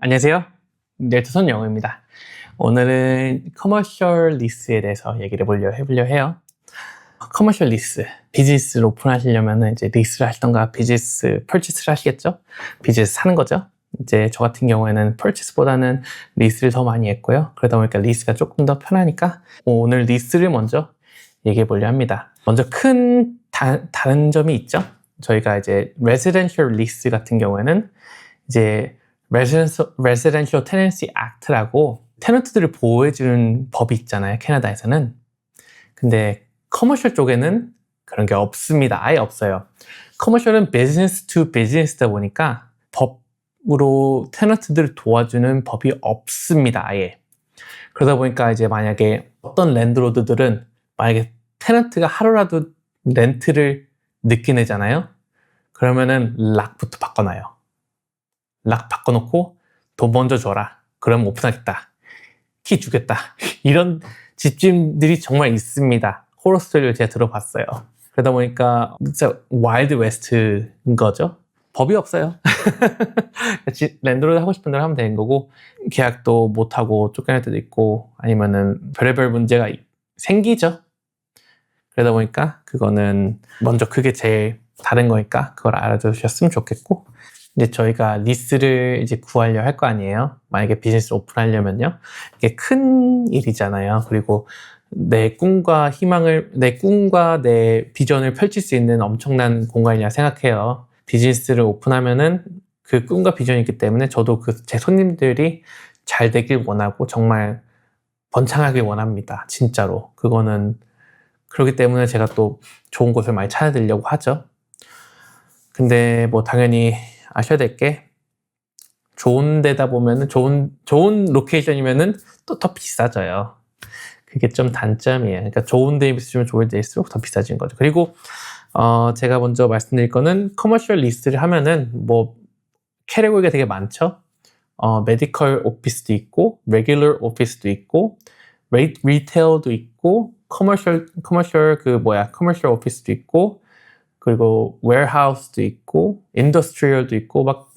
안녕하세요. 넬트손 영어입니다. 오늘은 커머셜 리스에 대해서 얘기를 해보려 해요. 커머셜 리스, 비즈니스를 오픈하시려면 이제 리스를 하시던가 비즈니스 펄치스를 하시겠죠? 비즈니스 사는 거죠. 이제 저 같은 경우에는 펄치스보다는 리스를 더 많이 했고요. 그러다 보니까 리스가 조금 더 편하니까 오늘 리스를 먼저 얘기해 보려 합니다. 먼저 큰 다른 점이 있죠. 저희가 이제 레지던셜 리스 같은 경우에는 이제 Residential Tenancy Act라고 테넌트들을 보호해주는 법이 있잖아요, 캐나다에서는. 근데 커머셜 쪽에는 그런 게 없습니다. 아예 없어요. 커머셜은 비즈니스 투 비즈니스다 보니까 법으로 테넌트들을 도와주는 법이 없습니다. 아예. 그러다 보니까 이제 만약에 어떤 랜드로드들은 만약에 테넌트가 하루라도 렌트를 늦게 내잖아요. 그러면은 락부터 바꿔놔요. 락 바꿔놓고 돈 먼저 줘라. 그럼 오픈하겠다. 키 주겠다. 이런 집주인들이 정말 있습니다. 호러 스토리를 제가 들어봤어요. 그러다 보니까 진짜 와일드 웨스트인 거죠. 법이 없어요. 랜드로드 하고 싶은 대로 하면 되는 거고, 계약도 못하고 쫓겨날 때도 있고, 아니면은 별의별 문제가 생기죠. 그러다 보니까 그거는 먼저 그게 제일 다른 거니까 그걸 알아두셨으면 좋겠고, 이제 저희가 리스를 이제 구하려 할 거 아니에요. 만약에 비즈니스 오픈하려면요. 이게 큰 일이잖아요. 그리고 내 꿈과 내 비전을 펼칠 수 있는 엄청난 공간이라 생각해요. 비즈니스를 오픈하면은 그 꿈과 비전이 있기 때문에 저도 제 손님들이 잘 되길 원하고 정말 번창하길 원합니다. 진짜로. 그거는 그렇기 때문에 제가 또 좋은 곳을 많이 찾아드리려고 하죠. 근데 뭐 당연히 아셔야 될 게 좋은 데다 보면은 좋은 로케이션이면은 또 더 비싸져요. 그게 좀 단점이에요. 그러니까 좋은 데 있으면 좋은 데일수록 더 비싸진 거죠. 그리고 제가 먼저 말씀드릴 거는 커머셜 리스를 하면은 뭐 캐테고리가 되게 많죠. 메디컬 오피스도 있고, 레귤러 오피스도 있고, 리테일도 있고, 커머셜 오피스도 있고, 그리고 웨어하우스도 있고, 인더스트리얼도 있고, 막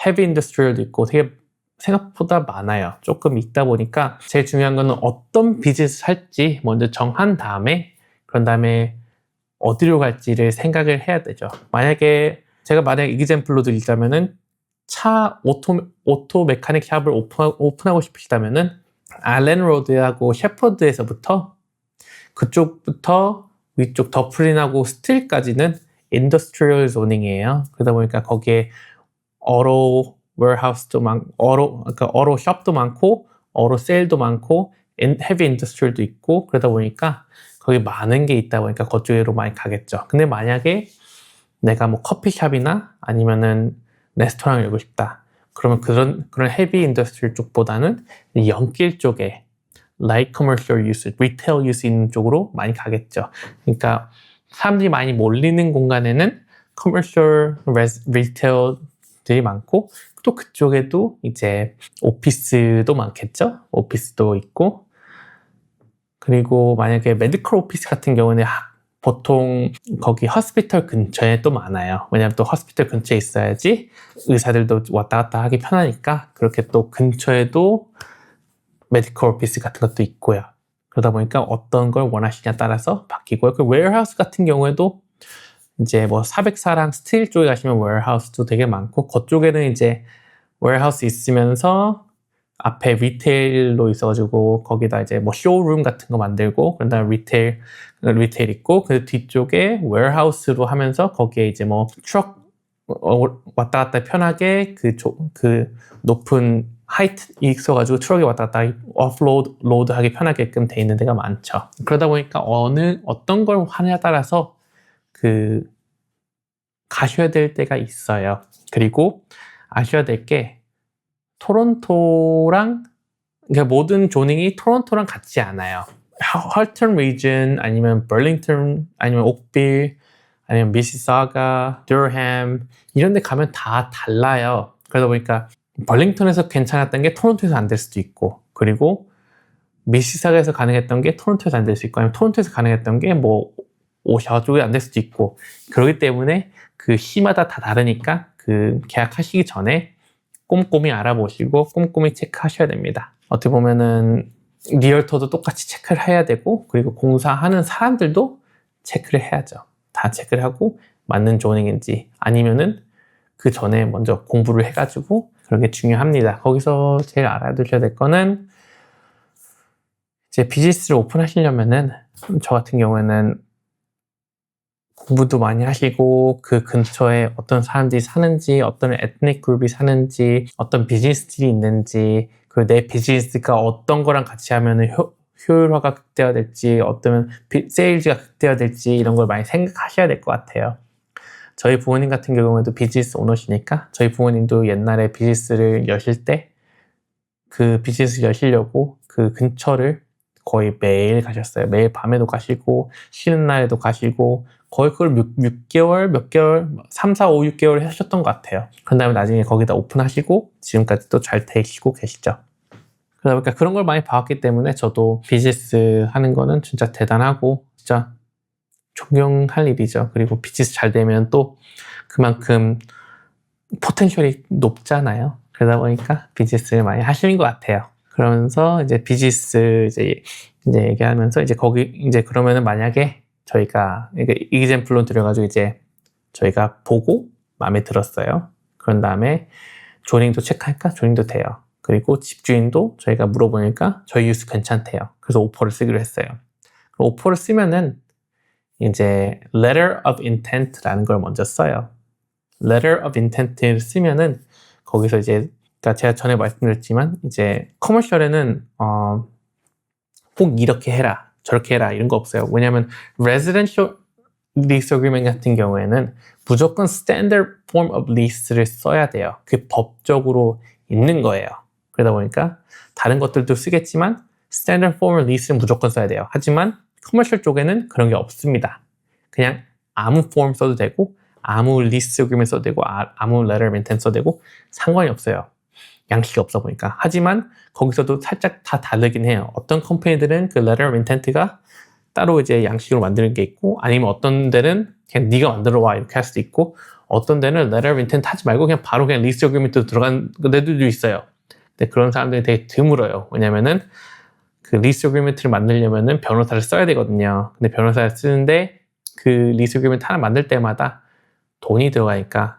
헤비 인더스트리얼도 있고 되게 생각보다 많아요. 조금 있다 보니까 제일 중요한 거는 어떤 비즈니스 할지 먼저 정한 다음에 그런 다음에 어디로 갈지를 생각을 해야 되죠. 제가 만약 이그젬플로 드리자면은 오토 메카닉 샵을 오픈하고 싶으시다면은 알렌 로드하고 셰퍼드에서부터 그쪽부터 위쪽 더플린하고 스틸까지는 인더스트리얼 조닝이에요. 그러다 보니까 거기에 어로 웨어하우스도 어로 숍도 많고 어로 세일도 많고 헤비 인더스트리얼도 있고 그러다 보니까 거기 많은 게 있다 보니까 그쪽으로 많이 가겠죠. 근데 만약에 내가 뭐 커피숍이나 아니면은 레스토랑을 열고 싶다. 그러면 그런 헤비 인더스트리얼 쪽보다는 연길 쪽에 라이트 커머셜 유스, 리테일 유스 있는 쪽으로 많이 가겠죠. 그러니까 사람들이 많이 몰리는 공간에는 커머셜 리테일들이 많고 또 그쪽에도 이제 오피스도 많겠죠. 오피스도 있고 그리고 만약에 메디컬 오피스 같은 경우는 보통 거기 허스피털 근처에 또 많아요. 왜냐하면 또 허스피털 근처에 있어야지 의사들도 왔다 갔다 하기 편하니까 그렇게 또 근처에도 메디컬 오피스 같은 것도 있고요. 그러다 보니까 어떤 걸 원하시냐에 따라서 바뀌고요. 그 웨어하우스 같은 경우에도 이제 뭐 404랑 스틸 쪽에 가시면 웨어하우스도 되게 많고 그쪽에는 이제 웨어하우스 있으면서 앞에 리테일로 있어가지고 거기다 이제 뭐 쇼룸 같은 거 만들고 그런 다음에 리테일 있고 그 뒤쪽에 웨어하우스로 하면서 거기에 이제 뭐 트럭 왔다 갔다 편하게 그 높은 하이트 있어가지고 트럭이 왔다 갔다 로드 하기 편하게끔 돼 있는 데가 많죠. 그러다 보니까 어떤 걸 하느냐에 따라서 가셔야 될 때가 있어요. 그리고 아셔야 될 게 토론토랑 그러니까 모든 조닝이 토론토랑 같지 않아요. 헐튼 리전 아니면 벌링턴 아니면 옥빌 아니면 미시사가, 듀어햄 이런 데 가면 다 달라요. 그러다 보니까 벌링턴에서 괜찮았던 게 토론토에서 안 될 수도 있고 그리고 미시사가에서 가능했던 게 토론토에서 안 될 수 있고 아니면 토론토에서 가능했던 게 뭐 오샤와 쪽에 안 될 수도 있고 그렇기 때문에 그 시마다 다 다르니까 그 계약하시기 전에 꼼꼼히 알아보시고 꼼꼼히 체크하셔야 됩니다. 어떻게 보면은 리얼터도 똑같이 체크를 해야 되고 그리고 공사하는 사람들도 체크를 해야죠. 다 체크를 하고 맞는 조닝인지 아니면은 그 전에 먼저 공부를 해가지고 그런 게 중요합니다. 거기서 제일 알아두셔야 될 거는 이제 비즈니스를 오픈하시려면은 저 같은 경우에는 공부도 많이 하시고 그 근처에 어떤 사람들이 사는지 어떤 에트닉 그룹이 사는지 어떤 비즈니스들이 있는지 그리고 내 비즈니스가 어떤 거랑 같이 하면은 효율화가 극대화될지 어떤 세일즈가 극대화될지 이런 걸 많이 생각하셔야 될 것 같아요. 저희 부모님 같은 경우에도 비즈니스 오너시니까 저희 부모님도 옛날에 비즈니스를 여실 때 그 비즈니스 여시려고 그 근처를 거의 매일 가셨어요. 매일 밤에도 가시고 쉬는 날에도 가시고 거의 그걸 6개월, 몇 개월, 3, 4, 5, 6개월 하셨던 것 같아요. 그 다음에 나중에 거기다 오픈하시고 지금까지 또 잘 되시고 계시죠. 그러다 보니까 그런 걸 많이 봐왔기 때문에 저도 비즈니스 하는 거는 진짜 대단하고 진짜 존경할 일이죠. 그리고 비즈니스 잘 되면 또 그만큼 포텐셜이 높잖아요. 그러다 보니까 비즈니스를 많이 하시는 것 같아요. 그러면서 이제 비즈니스 이제 얘기하면서 이제 거기 이제 그러면은 만약에 저희가 이그젬플로 들여가지고 이제 저희가 보고 마음에 들었어요. 그런 다음에 조닝도 체크할까? 조닝도 돼요. 그리고 집주인도 저희가 물어보니까 저희 유스 괜찮대요. 그래서 오퍼를 쓰기로 했어요. 오퍼를 쓰면은 이제 letter of intent라는 걸 먼저 써요. letter of intent를 쓰면은 거기서 이제 그러니까 제가 전에 말씀드렸지만 이제 커머셜에는 꼭 이렇게 해라 저렇게 해라 이런 거 없어요. 왜냐하면 residential lease agreement 같은 경우에는 무조건 standard form of lease를 써야 돼요. 그게 법적으로 있는 거예요. 그러다 보니까 다른 것들도 쓰겠지만 standard form of lease는 무조건 써야 돼요. 하지만 커머셜 쪽에는 그런 게 없습니다. 그냥 아무 form 써도 되고 아무 lease agreement 써도 되고 아무 letter of intent 써도 되고 상관이 없어요. 양식이 없어 보니까. 하지만 거기서도 살짝 다 다르긴 해요. 어떤 컴퍼니들은 그 letter of intent가 따로 이제 양식으로 만드는 게 있고 아니면 어떤 데는 그냥 네가 만들어 와 이렇게 할 수도 있고 어떤 데는 letter of intent 하지 말고 그냥 바로 그냥 lease agreement로 들어간 데들도 있어요. 근데 그런 사람들이 되게 드물어요. 왜냐면은 그 lease agreement를 만들려면은 변호사를 써야 되거든요. 근데 변호사를 쓰는데 그 lease agreement 하나 만들 때마다 돈이 들어가니까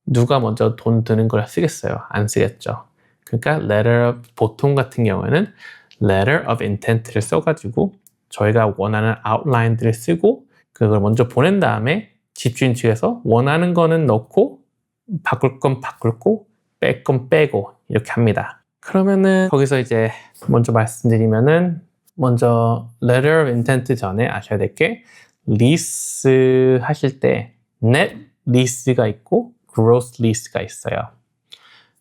누가 먼저 돈 드는 걸 쓰겠어요? 안 쓰겠죠. 그러니까 letter of, 보통 같은 경우에는 letter of intent를 써가지고 저희가 원하는 outline들을 쓰고 그걸 먼저 보낸 다음에 집주인 측에서 원하는 거는 넣고 바꿀 건 바꾸고 뺄 건 빼고 이렇게 합니다. 그러면은 거기서 이제 먼저 말씀드리면은 먼저 letter of intent 전에 아셔야 될 게 리스 하실 때 net lease가 있고 gross lease가 있어요.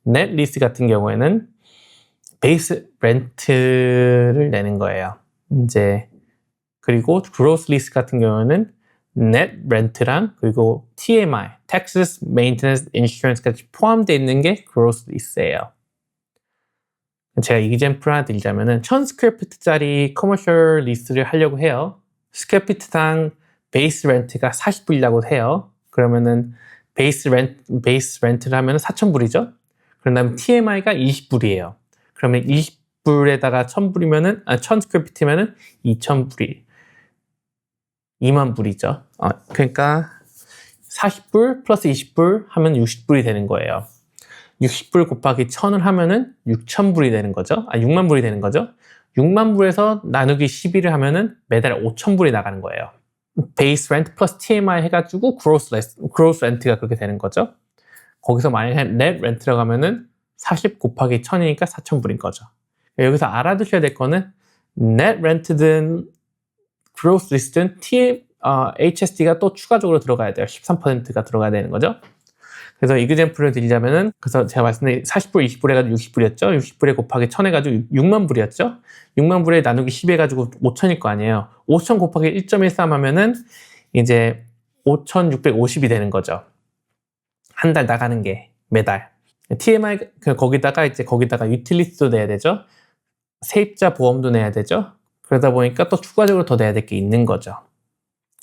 net lease 같은 경우에는 베이스 렌트를 내는 거예요. 이제 그리고 gross lease 같은 경우에는 net rent랑 그리고 TMI, taxes, maintenance, insurance까지 포함되어 있는 게 gross lease예요. 제가 이그젬플 하나 드리자면은 1000스퀘어피트짜리 커머셜 리스를 하려고 해요. 스퀘어피트당 베이스 렌트가 40불이라고 해요. 그러면은 베이스 렌트를 하면 4,000불이죠. 그런 다음에 TMI가 20불이에요. 그러면 20불에다가 1,000불이면은 1000스퀘어피트면은 2,000불이 2만 불이죠. 그러니까 40불 플러스 20불 하면 60불이 되는 거예요. 60불 곱하기 1000을 하면은 6,000불이 되는 거죠. 6만 불이 되는 거죠. 6만 불에서 나누기 12를 하면은 매달 5,000불이 나가는 거예요. 베이스 렌트 플러스 TMI 해가지고 그로스 렌트가 그렇게 되는 거죠. 거기서 만약에 넷 렌트라고 하면은 40 곱하기 1000이니까 4,000불인 거죠. 여기서 알아두셔야 될 거는 넷 렌트든 그로스 리스트든 HSD가 또 추가적으로 들어가야 돼요. 13%가 들어가야 되는 거죠. 그래서 이그젬플을 드리자면은 그래서 제가 말씀드린 40불, 20불 해가지고 60불이었죠. 60불에 곱하기 1000 해가지고 6만 불이었죠. 6만 불에 나누기 10 해가지고 5,000일 거 아니에요. 5,000 곱하기 1.13 하면은 이제 5,650이 되는 거죠. 한 달 나가는 게 매달. TMI 거기다가 유틸리티도 내야 되죠. 세입자 보험도 내야 되죠. 그러다 보니까 또 추가적으로 더 내야 될 게 있는 거죠.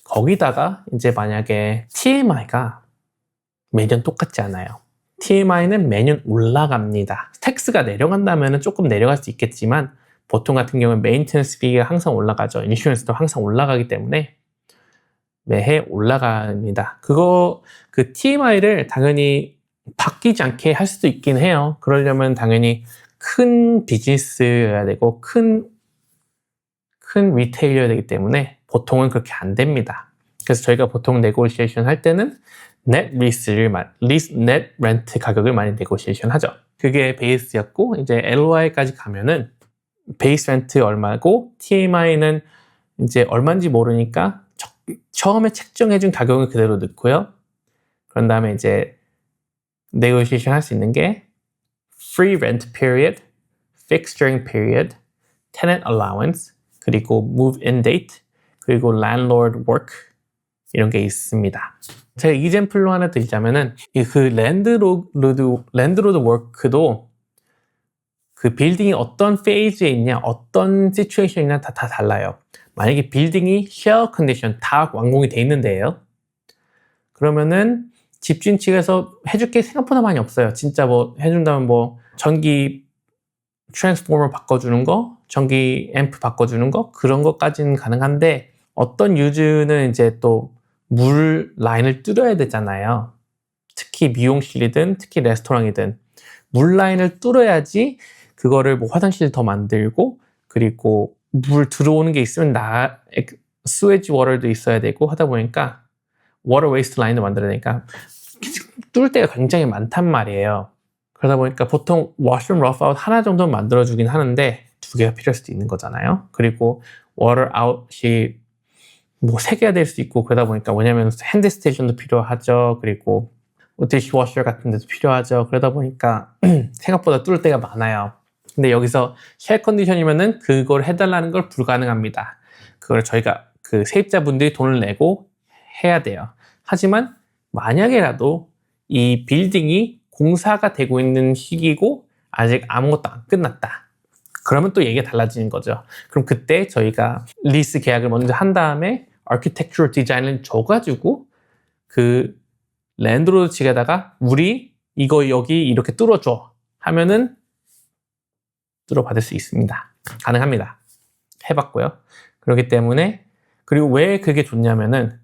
거기다가 이제 만약에 TMI가 매년 똑같지 않아요. TMI는 매년 올라갑니다. 텍스가 내려간다면 조금 내려갈 수 있겠지만 보통 같은 경우는 메인테넌스 비가 항상 올라가죠. 인슈런스도 항상 올라가기 때문에 매해 올라갑니다. 그 TMI를 당연히 바뀌지 않게 할 수도 있긴 해요. 그러려면 당연히 큰 비즈니스여야 되고 큰 리테일이어야 되기 때문에 보통은 그렇게 안 됩니다. 그래서 저희가 보통 네고시에이션 할 때는 net 렌트 가격을 많이 네고시에이션 하죠. 그게 베이스였고 이제 LOI까지 가면은 베이스 렌트 얼마고 TMI는 이제 얼마인지 모르니까 처음에 책정해준 가격을 그대로 넣고요. 그런 다음에 이제 네고시에이션 할 수 있는 게 free rent period, fixed during period, tenant allowance, 그리고 move-in date, 그리고 landlord work 이런 게 있습니다. 제가 이젠플로 하나 드리자면은 그 랜드로드 워크도 그 빌딩이 어떤 페이즈에 있냐, 어떤 시츄에이션에 있냐 다 달라요. 만약에 빌딩이 쉘 컨디션 다 완공이 돼 있는데요. 그러면은 집주인 측에서 해줄 게 생각보다 많이 없어요. 진짜 뭐 해준다면 뭐 전기 트랜스포머 바꿔주는 거, 전기 앰프 바꿔주는 거 그런 것까지는 가능한데 어떤 유즈는 이제 또 물 라인을 뚫어야 되잖아요. 특히 미용실이든 특히 레스토랑이든 물 라인을 뚫어야지 그거를 뭐 화장실 더 만들고 그리고 물 들어오는 게 있으면 스웨지 워터도 있어야 되고 하다 보니까 워터 웨이스트 라인도 만들어야 되니까 뚫을 때가 굉장히 많단 말이에요. 그러다 보니까 보통 워시룸 러프아웃 하나 정도는 만들어주긴 하는데 두 개가 필요할 수도 있는 거잖아요. 그리고 워터 아웃이 뭐 세 개가 될 수 있고 그러다 보니까 왜냐면 핸드 스테이션도 필요하죠. 그리고 디시워셔 같은 데도 필요하죠. 그러다 보니까 생각보다 뚫을 때가 많아요. 근데 여기서 쉘 컨디션이면은 그걸 해달라는 걸 불가능합니다. 그걸 저희가 그 세입자분들이 돈을 내고 해야 돼요. 하지만 만약에라도 이 빌딩이 공사가 되고 있는 시기고 아직 아무것도 안 끝났다. 그러면 또 얘기가 달라지는 거죠. 그럼 그때 저희가 리스 계약을 먼저 한 다음에 아키텍처럴 디자인을 줘가지고 그 랜드로드 측에다가 우리 이거 여기 이렇게 뚫어줘 하면은 뚫어받을 수 있습니다. 가능합니다. 해봤고요. 그렇기 때문에 그리고 왜 그게 좋냐면은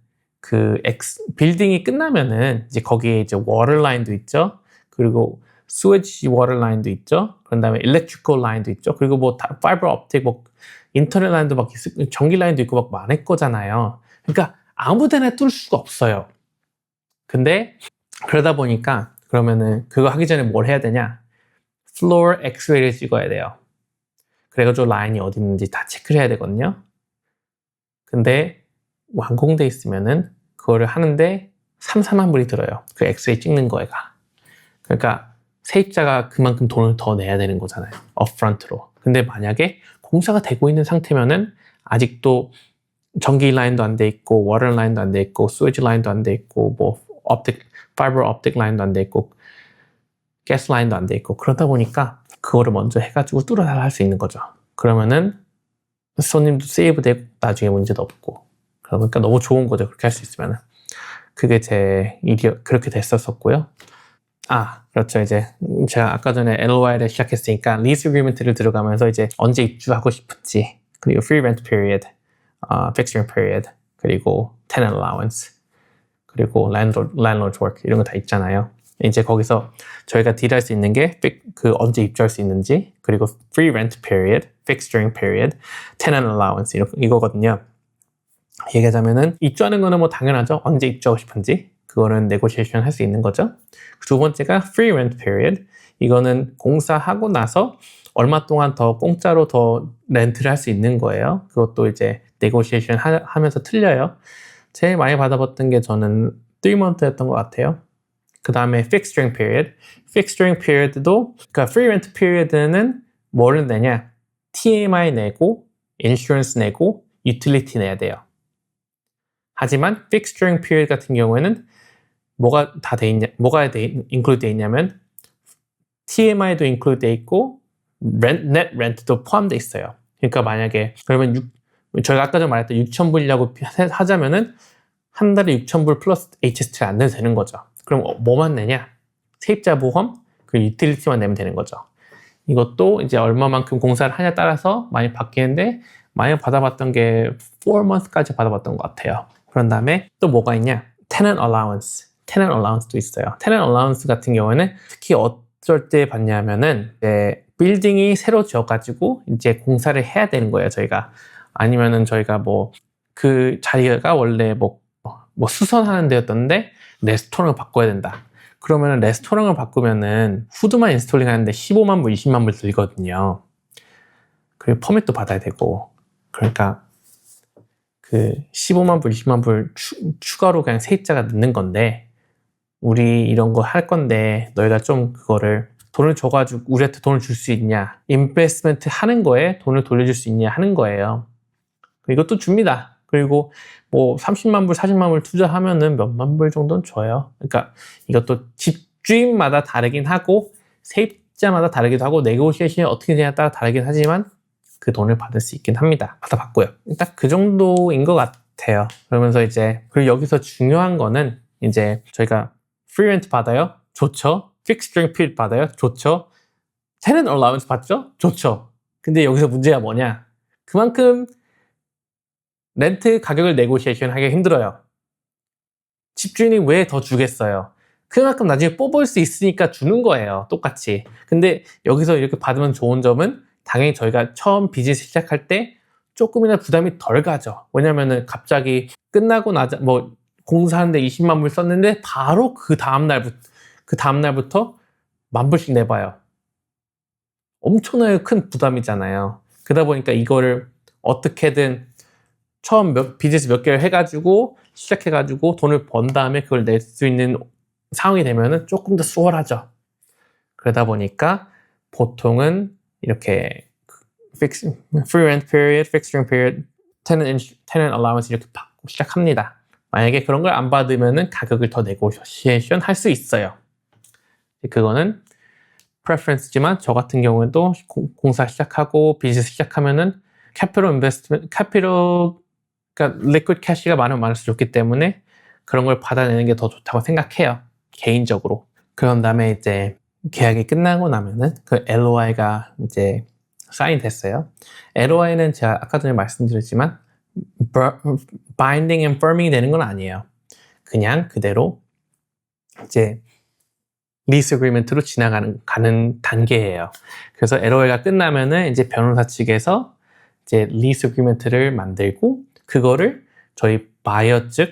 빌딩이 끝나면은 이제 거기에 이제 워터 라인도 있죠. 그리고 스웨지 워터 라인도 있죠. 그런 다음에 일렉트리컬 라인도 있죠. 그리고 뭐 파이버 옵틱 뭐 인터넷 라인도 막 전기 라인도 있고 막 많을 거잖아요. 그러니까 아무데나 뚫을 수가 없어요. 근데 그러다 보니까 그러면은 그거 하기 전에 뭘 해야 되냐? 플로어 엑스레이를 찍어야 돼요. 그래가지고 라인이 어디 있는지 다 체크를 해야 되거든요. 근데 완공돼 있으면은 그거를 하는데 3-4만 불이 들어요. 그 엑스레이 찍는 거가. 그러니까 세입자가 그만큼 돈을 더 내야 되는 거잖아요. 업프런트로. 근데 만약에 공사가 되고 있는 상태면은 아직도 전기 라인도 안 돼 있고 워터 라인도 안 돼 있고 스웨지 라인도 안 돼 있고 뭐 파이버 옵틱 라인도 안 돼 있고 가스 라인도 안 돼 있고 그러다 보니까 그거를 먼저 해가지고 뚫어달라 할 수 있는 거죠. 그러면은 손님도 세이브 되고 나중에 문제도 없고 그러니까 너무 좋은 거죠. 그렇게 할 수 있으면. 그게 제 일이 그렇게 됐었고요. 그렇죠. 이제 제가 아까 전에 LOI를 시작했으니까 리즈 어그리먼트를 들어가면서 이제 언제 입주하고 싶은지 그리고 free rent period, fixed rent period 그리고 tenant allowance 그리고 landlord work 이런 거 다 있잖아요. 이제 거기서 저희가 딜할 수 있는 게 그 언제 입주할 수 있는지 그리고 free rent period, fixed during period, tenant allowance 이거거든요. 얘기하자면은 입주하는 거는 뭐 당연하죠. 언제 입주하고 싶은지 그거는 네고시에이션 할 수 있는 거죠. 두 번째가 free rent period. 이거는 공사하고 나서 얼마 동안 더 공짜로 더 렌트를 할 수 있는 거예요. 그것도 이제 네고시에이션 하면서 틀려요. 제일 많이 받아봤던 게 저는 3month였던 것 같아요. 그 다음에 fixed during period. fixed during period도 그러니까 free rent period는 뭐를 내냐? TMI 내고 insurance 내고 utility 내야 돼요. 하지만 fixed during period 같은 경우에는 뭐가 include 돼 있냐면 TMI도 include 돼 있고 net rent도 포함돼 있어요. 그러니까 만약에 그러면 저희가 아까 전에 말했던 6,000불이라고 하자면은 한 달에 6,000불 플러스 HST 안 내도 되는 거죠. 그럼 뭐만 내냐? 세입자 보험, 그리고 유틸리티만 내면 되는 거죠. 이것도 이제 얼마만큼 공사를 하냐에 따라서 많이 바뀌는데 많이 받아봤던 게 4months까지 받아봤던 것 같아요. 그런 다음에 또 뭐가 있냐? Tenant allowance. Tenant allowance도 있어요. Tenant allowance 같은 경우에는 특히 어쩔 때 받냐면은 이제 빌딩이 새로 지어가지고 이제 공사를 해야 되는 거예요, 저희가. 아니면은 저희가 뭐 그 자리가 원래 뭐 수선하는 데였던데 레스토랑을 바꿔야 된다. 그러면은 레스토랑을 바꾸면은 후드만 인스톨링 하는데 15만 불, 20만 불 들거든요. 그리고 퍼밋도 받아야 되고. 그러니까 그 15만 불, 20만 불 추가로 그냥 세입자가 넣는 건데 우리 이런 거 할 건데 너희가 좀 그거를 돈을 줘가지고 우리한테 돈을 줄 수 있냐, 인베스트먼트 하는 거에 돈을 돌려줄 수 있냐 하는 거예요. 이것도 줍니다. 그리고 뭐 30만 불, 40만 불 투자하면은 몇만 불 정도는 줘요. 그러니까 이것도 집주인마다 다르긴 하고 세입자마다 다르기도 하고 네고시에이션이 어떻게 되냐에 따라 다르긴 하지만 그 돈을 받을 수 있긴 합니다. 받아봤고요. 딱 그 정도인 것 같아요. 그러면서 이제 그리고 여기서 중요한 거는 이제 저희가 free rent 받아요? 좋죠. fixed during period 받아요? 좋죠. tenant allowance 받죠? 좋죠. 근데 여기서 문제가 뭐냐? 그만큼 렌트 가격을 네고시에이션 하기가 힘들어요. 집주인이 왜 더 주겠어요? 그만큼 나중에 뽑을 수 있으니까 주는 거예요. 똑같이. 근데 여기서 이렇게 받으면 좋은 점은 당연히 저희가 처음 비즈니스 시작할 때 조금이나 부담이 덜 가죠. 왜냐면은 갑자기 끝나고 나자 뭐 공사하는데 20만 불 썼는데 바로 그 다음날부터 10,000불씩 내봐요. 엄청나게 큰 부담이잖아요. 그러다 보니까 이거를 어떻게든 처음 비즈니스 몇 개를 해가지고 시작해가지고 돈을 번 다음에 그걸 낼 수 있는 상황이 되면은 조금 더 수월하죠. 그러다 보니까 보통은 이렇게 free rent period, fixed during period, tenant allowance 이렇게 받고 시작합니다. 만약에 그런 걸 안 받으면은 가격을 더 네고시에이션 할 수 있어요. 그거는 preference지만 저 같은 경우에도 공사 시작하고 비즈니스 시작하면은 그러니까 liquid cash가 많으면 많을수록 좋기 때문에 그런 걸 받아내는 게 더 좋다고 생각해요. 개인적으로. 그런 다음에 이제 계약이 끝나고 나면은 그 LOI가 이제 사인 됐어요. LOI는 제가 아까 전에 말씀드렸지만 binding and firming 되는 건 아니에요. 그냥 그대로 이제 리스 어그리먼트로 가는 단계예요. 그래서 LOI가 끝나면은 이제 변호사 측에서 이제 리스 어그리먼트를 만들고 그거를 저희 바이어 측,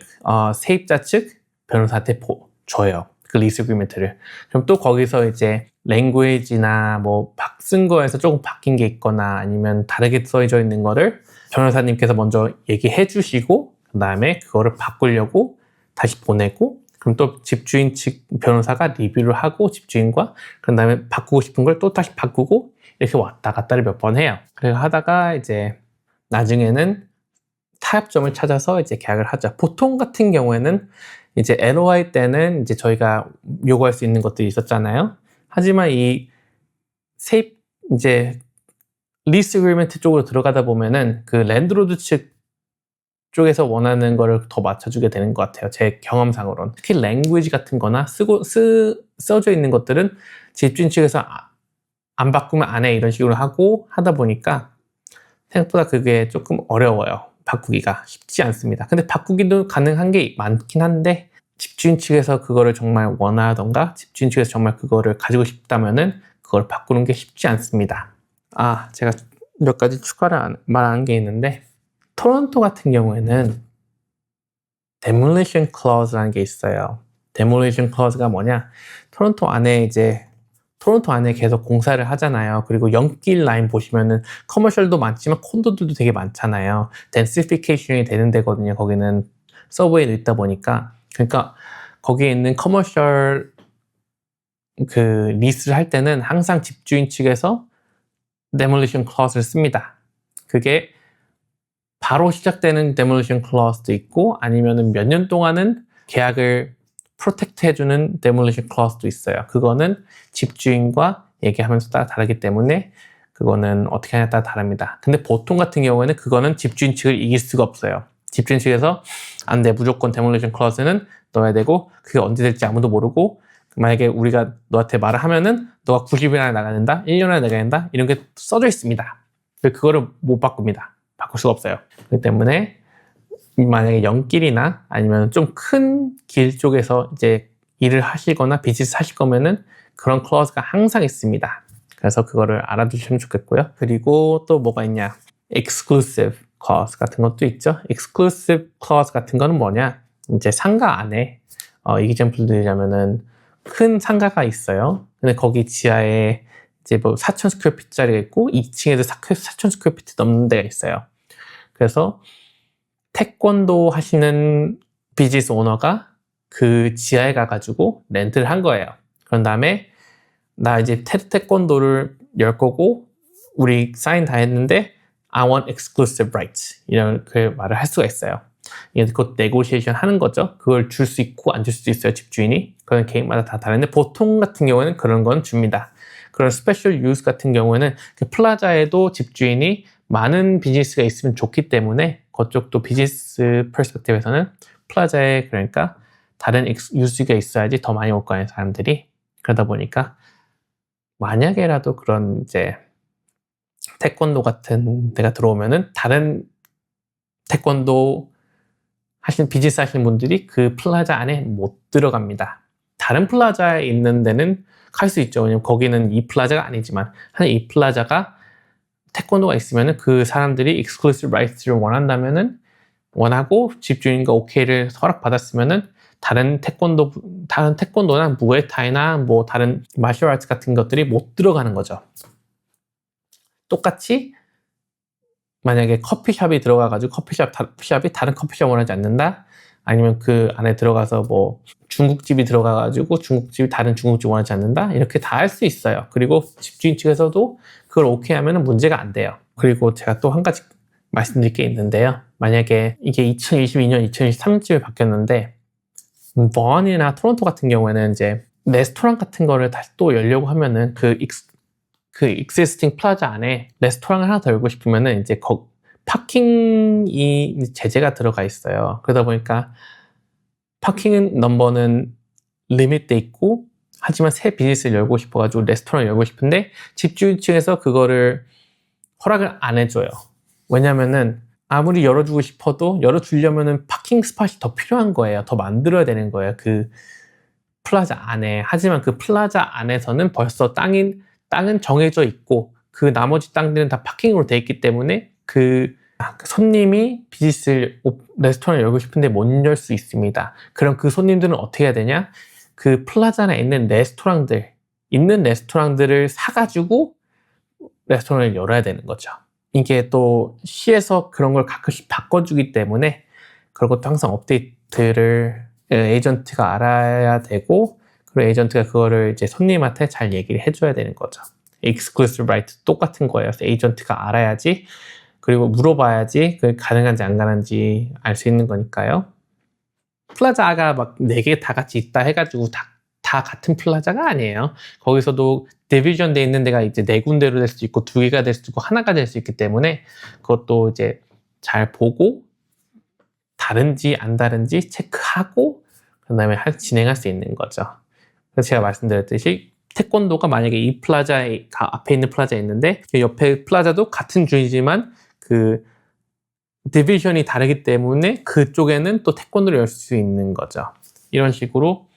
세입자 측 변호사한테 줘요. 그 리스 어그리먼트를. 그럼 또 거기서 이제 랭귀지나 뭐 쓴 거에서 조금 바뀐 게 있거나 아니면 다르게 써져 있는 거를 변호사님께서 먼저 얘기해 주시고 그 다음에 그거를 바꾸려고 다시 보내고 그럼 또 집주인 측 변호사가 리뷰를 하고 집주인과 그 다음에 바꾸고 싶은 걸 또 다시 바꾸고 이렇게 왔다 갔다를 몇 번 해요. 그래서 하다가 이제 나중에는 타협점을 찾아서 이제 계약을 하죠. 보통 같은 경우에는 이제 LOI 때는 이제 저희가 요구할 수 있는 것들이 있었잖아요. 하지만 이 이제 리스 어그리먼트 쪽으로 들어가다 보면은 그 랜드로드 측 쪽에서 원하는 거를 더 맞춰주게 되는 것 같아요. 제 경험상으로는. 특히 랭귀지 같은 거나 써져 있는 것들은 집주인 측에서 안 바꾸면 안 해 이런 식으로 하고 하다 보니까 생각보다 그게 조금 어려워요. 바꾸기가 쉽지 않습니다. 근데 바꾸기도 가능한 게 많긴 한데 집주인 측에서 그거를 정말 원하던가 집주인 측에서 정말 그거를 가지고 싶다면은 그걸 바꾸는 게 쉽지 않습니다. 제가 몇 가지 추가를 말하는 게 있는데 토론토 같은 경우에는 demolition clause라는 게 있어요. demolition clause가 뭐냐? 토론토 안에 계속 공사를 하잖아요. 그리고 연길 라인 보시면은 커머셜도 많지만 콘도들도 되게 많잖아요. densification이 되는 데거든요. 거기는 서브웨이도 있다 보니까. 그러니까 거기에 있는 커머셜 그 리스를 할 때는 항상 집주인 측에서 demolition clause를 씁니다. 그게 바로 시작되는 demolition clause도 있고 아니면은 몇 년 동안은 계약을 프로텍트 해주는 demolition clause도 있어요. 그거는 집주인과 얘기하면서 따라 다르기 때문에 그거는 어떻게 하냐에 따라 다릅니다. 근데 보통 같은 경우에는 그거는 집주인 측을 이길 수가 없어요. 집주인 측에서 안 돼, 무조건 demolition clause는 넣어야 되고 그게 언제 될지 아무도 모르고 만약에 우리가 너한테 말을 하면은 너가 90일이나 나가야 된다, 1년이나 나가야 된다 이런 게 써져 있습니다. 그거를 못 바꿉니다. 바꿀 수가 없어요. 그렇기 때문에 만약에 연길이나 아니면 좀 큰 길 쪽에서 이제 일을 하시거나 비즈니스 하실 거면은 그런 클러즈가 항상 있습니다. 그래서 그거를 알아두시면 좋겠고요. 그리고 또 뭐가 있냐? exclusive clause 같은 것도 있죠. exclusive clause 같은 거는 뭐냐? 이제 상가 안에 example 드리자면은 큰 상가가 있어요. 근데 거기 지하에 이제 뭐 4,000 스퀘어피트짜리가 있고 2층에도 4,000 스퀘어피트 넘는 데가 있어요. 그래서 태권도 하시는 비즈니스 오너가 그 지하에 가가지고 렌트를 한 거예요. 그런 다음에 나 이제 태권도를 열 거고 우리 사인 다 했는데 I want exclusive rights 이렇게 말을 할 수가 있어요. 이게 곧 네고시에이션 하는 거죠. 그걸 줄 수 있고 안 줄 수도 있어요. 집주인이. 그건 개인마다 다 다른데 보통 같은 경우에는 그런 건 줍니다. 그런 스페셜 유즈 같은 경우에는 그 플라자에도 집주인이 많은 비즈니스가 있으면 좋기 때문에 그쪽도 비즈니스 퍼스펙티브에서는 플라자에 그러니까 다른 유즈가 있어야지 더 많이 올 거 아니에요. 사람들이. 그러다 보니까 만약에라도 그런 이제 태권도 같은 데가 들어오면은 다른 태권도 하시는 비즈니스 하시는 분들이 그 플라자 안에 못 들어갑니다. 다른 플라자에 있는 데는 갈 수 있죠. 왜냐면 거기는 이 플라자가 아니지만 이 플라자가 태권도가 있으면은 그 사람들이 exclusive rights를 원한다면은 원하고 집주인과 오케이를 허락받았으면은 다른 태권도나 무에타이나 뭐 다른 마셜 아츠 같은 것들이 못 들어가는 거죠. 똑같이 만약에 커피숍이 들어가가지고 커피숍이 다른 커피숍 원하지 않는다? 아니면 그 안에 들어가서 뭐 중국집이 들어가가지고 중국집이 다른 중국집 원하지 않는다? 이렇게 다 할 수 있어요. 그리고 집주인 측에서도 그걸 오케이 하면 문제가 안 돼요. 그리고 제가 또 한 가지 말씀드릴 게 있는데요. 만약에 이게 2022년, 2023년쯤에 바뀌었는데 버언이나 토론토 같은 경우에는 이제 레스토랑 같은 거를 다시 또 열려고 하면은 그 existing 플라자 안에 레스토랑을 하나 더 열고 싶으면은 이제 파킹이 제재가 들어가 있어요. 그러다 보니까 파킹 넘버는 리밋돼 있고 하지만 새 비즈니스를 열고 싶어가지고 레스토랑을 열고 싶은데 집주인 측에서 그거를 허락을 안 해줘요. 왜냐면은 아무리 열어주고 싶어도 열어주려면은 파킹 스팟이 더 필요한 거예요. 더 만들어야 되는 거예요. 그 플라자 안에. 하지만 그 플라자 안에서는 벌써 땅은 정해져 있고 그 나머지 땅들은 다 파킹으로 돼 있기 때문에 그 손님이 레스토랑을 열고 싶은데 못 열 수 있습니다. 그럼 그 손님들은 어떻게 해야 되냐? 그 플라자 안에 있는 레스토랑들을 사가지고 레스토랑을 열어야 되는 거죠. 이게 또 시에서 그런 걸 가끔씩 바꿔주기 때문에 그런 것도 항상 업데이트를 에이전트가 알아야 되고 그리고 에이전트가 그거를 이제 손님한테 잘 얘기를 해줘야 되는 거죠. exclusive right 똑같은 거예요. 그래서 에이전트가 알아야지 그리고 물어봐야지 그게 가능한지 안 가능한지 알 수 있는 거니까요. 플라자가 막 4개 다 같이 있다 해가지고 다 같은 플라자가 아니에요. 거기서도 디비전 돼 있는 데가 이제 4군데로 될 수도 있고 2개가 될 수도 있고 하나가 될 수 있기 때문에 그것도 이제 잘 보고 다른지 안 다른지 체크하고 그 다음에 진행할 수 있는 거죠. 그래서 제가 말씀드렸듯이 태권도가 만약에 이 플라자에 앞에 있는 플라자에 있는데 옆에 플라자도 같은 주이지만 그 디비전이 다르기 때문에 그쪽에는 또 태권도를 열 수 있는 거죠. 이런 식으로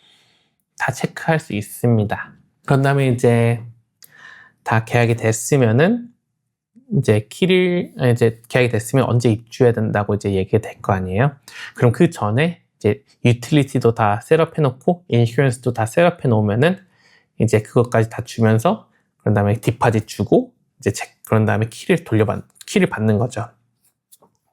다 체크할 수 있습니다. 그런 다음에 이제 다 계약이 됐으면은 이제 계약이 됐으면 언제 입주해야 된다고 이제 얘기가 될 거 아니에요. 그럼 그 전에 이제 유틸리티도 다 셋업해 놓고 인슈런스도 다 셋업해 놓으면은 이제 그것까지 다 주면서 그런 다음에 디파짓 주고 이제 그런 다음에 키를 받는 거죠.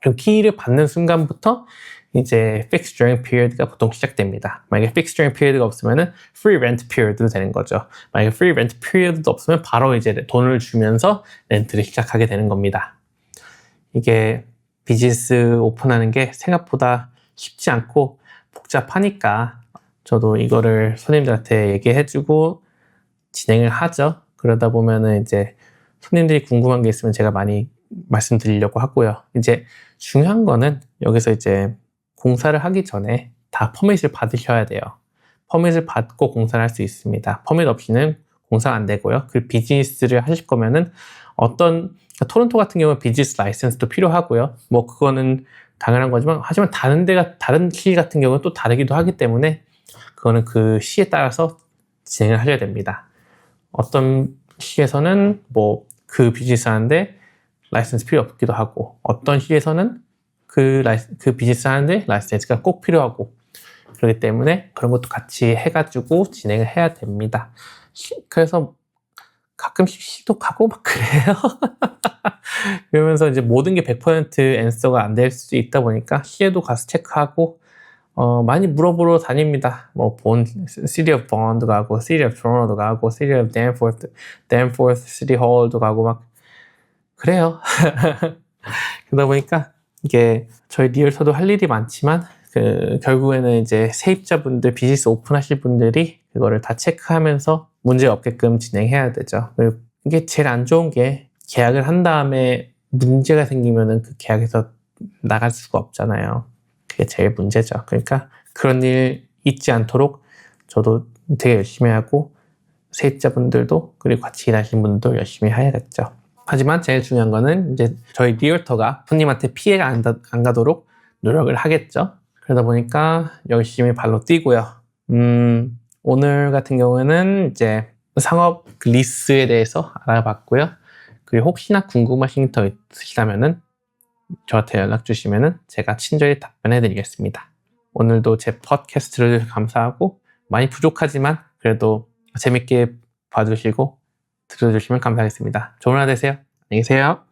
그럼 키를 받는 순간부터 이제 fixed during period가 보통 시작됩니다. 만약에 fixed during period가 없으면은 free rent period도 되는 거죠. 만약에 free rent period도 없으면 바로 이제 돈을 주면서 렌트를 시작하게 되는 겁니다. 이게 비즈니스 오픈하는 게 생각보다 쉽지 않고 복잡하니까 저도 이거를 손님들한테 얘기해주고 진행을 하죠. 그러다 보면은 이제 손님들이 궁금한 게 있으면 제가 많이 말씀드리려고 하고요. 이제 중요한 거는 여기서 이제 공사를 하기 전에 다 퍼밋을 받으셔야 돼요. 퍼밋을 받고 공사를 할 수 있습니다. 퍼밋 없이는 공사가 안 되고요. 그 비즈니스를 하실 거면은 토론토 같은 경우는 비즈니스 라이센스도 필요하고요. 뭐 그거는 당연한 거지만, 하지만 다른 시 같은 경우는 또 다르기도 하기 때문에 그거는 그 시에 따라서 진행을 하셔야 됩니다. 어떤 시에서는 뭐 그 비즈니스 하는데 라이센스 필요 없기도 하고, 어떤 시에서는 그 비즈니스 하는데 라이센스가 꼭 필요하고, 그렇기 때문에 그런 것도 같이 해가지고 진행을 해야 됩니다. 그래서 가끔씩 시도 가고 막 그래요. 그러면서 이제 모든 게 100% 앤서가 안 될 수 있다 보니까 시에도 가서 체크하고, 많이 물어보러 다닙니다. 뭐 City of Bond도 가고, City of Toronto도 가고, City of Danforth City Hall도 가고 막 그래요. 그러다 보니까 이게 저희 리얼터도 할 일이 많지만, 결국에는 이제 세입자분들, 비즈니스 오픈하실 분들이 그거를 다 체크하면서 문제 없게끔 진행해야 되죠. 그리고 이게 제일 안 좋은 게, 계약을 한 다음에 문제가 생기면은 그 계약에서 나갈 수가 없잖아요. 그게 제일 문제죠. 그러니까 그런 일 있지 않도록 저도 되게 열심히 하고, 세입자분들도, 그리고 같이 일하시는 분들도 열심히 해야겠죠. 하지만 제일 중요한 거는 이제 저희 리얼터가 손님한테 피해가 안 가도록 노력을 하겠죠. 그러다 보니까 열심히 발로 뛰고요. 오늘 같은 경우에는 이제 상업 리스에 대해서 알아봤고요. 그리고 혹시나 궁금하신 게 더 있으시다면은 저한테 연락 주시면은 제가 친절히 답변해 드리겠습니다. 오늘도 제 팟캐스트를 감사하고, 많이 부족하지만 그래도 재밌게 봐주시고 들어주시면 감사하겠습니다. 좋은 하루 되세요. 안녕히 계세요.